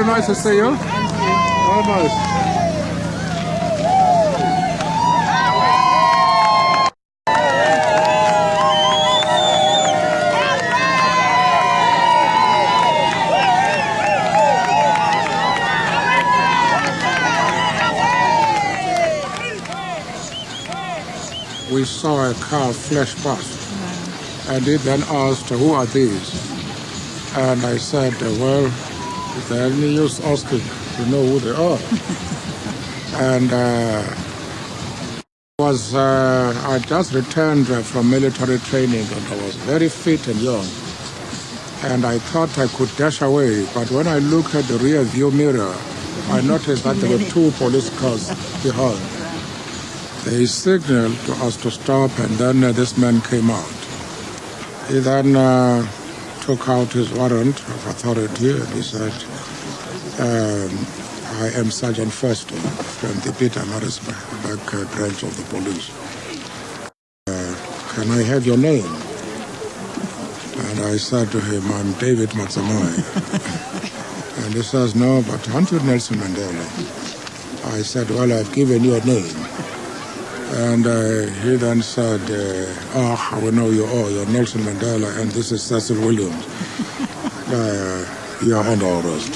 very nice to see you. Very nice. We saw a car flash past, and he then asked, "Who are these?" And I said, "Well, is there any use asking to know who they are?" And I just returned from military training, and I was very fit and young. And I thought I could dash away, but when I looked at the rear view mirror, I noticed that there were 2 police cars behind. They signaled to us to stop, and then this man came out. He then took out his warrant of authority, and he said, "I am Sergeant Foster from the Johannesburg branch of the police. Can I have your name?" And I said to him, "I'm David Matsamai." And he says, "No, but aren't you Nelson Mandela?" I said, "Well, I've given you a name." And he then said, "We know you all. You're Nelson Mandela, and this is Cecil Williams. You are under arrest."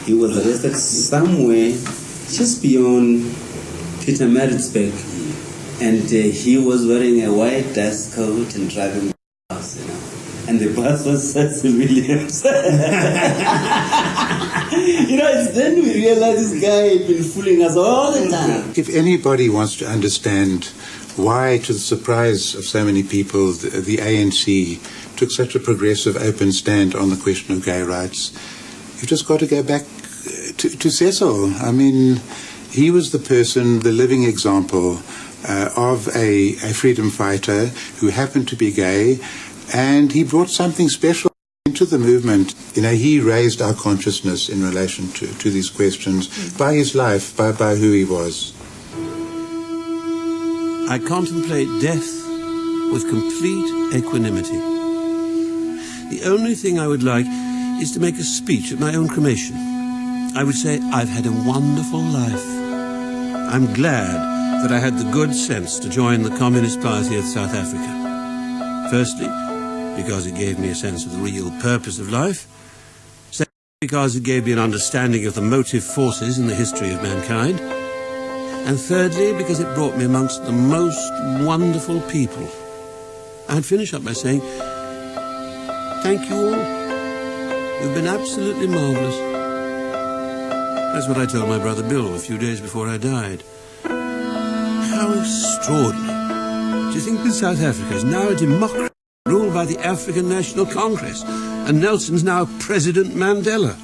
He was arrested somewhere just beyond Pietermaritzburg, and he was wearing a white dust coat and driving a bus, and the bus was Cecil Williams. It's then we realized this guy had been fooling us all the time. If anybody wants to understand why, to the surprise of so many people, the ANC took such a progressive, open stand on the question of gay rights, you've just got to go back to Cecil. I mean, he was the person, the living example of a freedom fighter who happened to be gay, and he brought something special into the movement. He raised our consciousness in relation to these questions by his life, by who he was. I contemplate death with complete equanimity. The only thing I would like is to make a speech at my own cremation. I would say, "I've had a wonderful life. I'm glad that I had the good sense to join the Communist Party of South Africa. Firstly, because it gave me a sense of the real purpose of life. Secondly, because it gave me an understanding of the motive forces in the history of mankind. And thirdly, because it brought me amongst the most wonderful people." I'd finish up by saying, "Thank you all. You've been absolutely marvelous." That's what I told my brother Bill a few days before I died. How extraordinary. Do you think that South Africa is now a democracy ruled by the African National Congress, and Nelson's now President Mandela?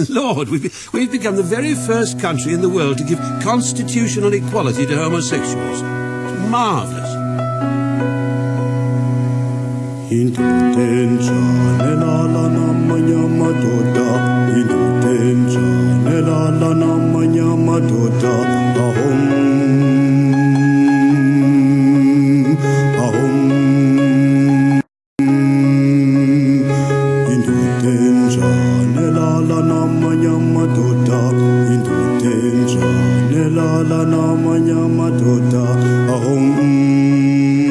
Lord, we've become the very first country in the world to give constitutional equality to homosexuals. It's marvelous.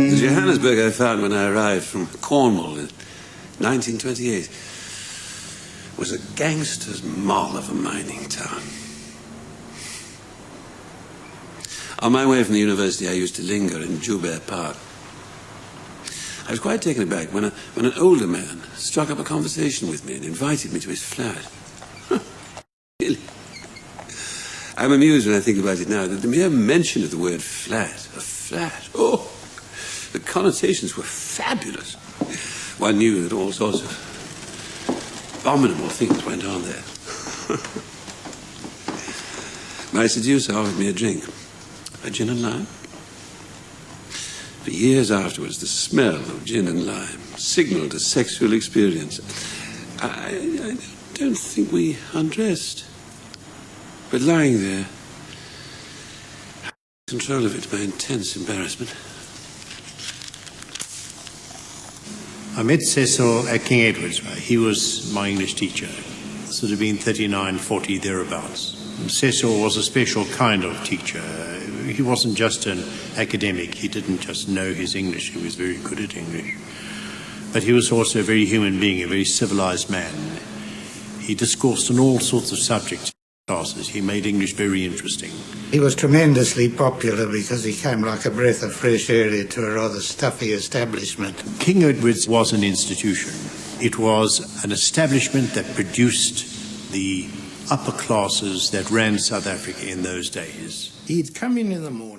The Johannesburg I found when I arrived from Cornwall in 1928 was a gangster's moll of a mining town. On my way from the university, I used to linger in Joubert Park. I was quite taken aback when an older man struck up a conversation with me and invited me to his flat. Really? I'm amused when I think about it now that the mere mention of the word flat, a flat, the connotations were fabulous. One knew that all sorts of abominable things went on there. My seducer offered me a drink, a gin and lime. For years afterwards, the smell of gin and lime signaled a sexual experience. I don't think we undressed. But lying there, I lost control of it to my intense embarrassment. I met Cecil at King Edward's. He was my English teacher. This would have been 39, 40, thereabouts. Cecil was a special kind of teacher. He wasn't just an academic. He didn't just know his English. He was very good at English. But he was also a very human being, a very civilized man. He discoursed on all sorts of subjects in classes. He made English very interesting. He was tremendously popular because he came like a breath of fresh air into a rather stuffy establishment. King Edward's was an institution. It was an establishment that produced the upper classes that ran South Africa in those days. He'd come in the morning.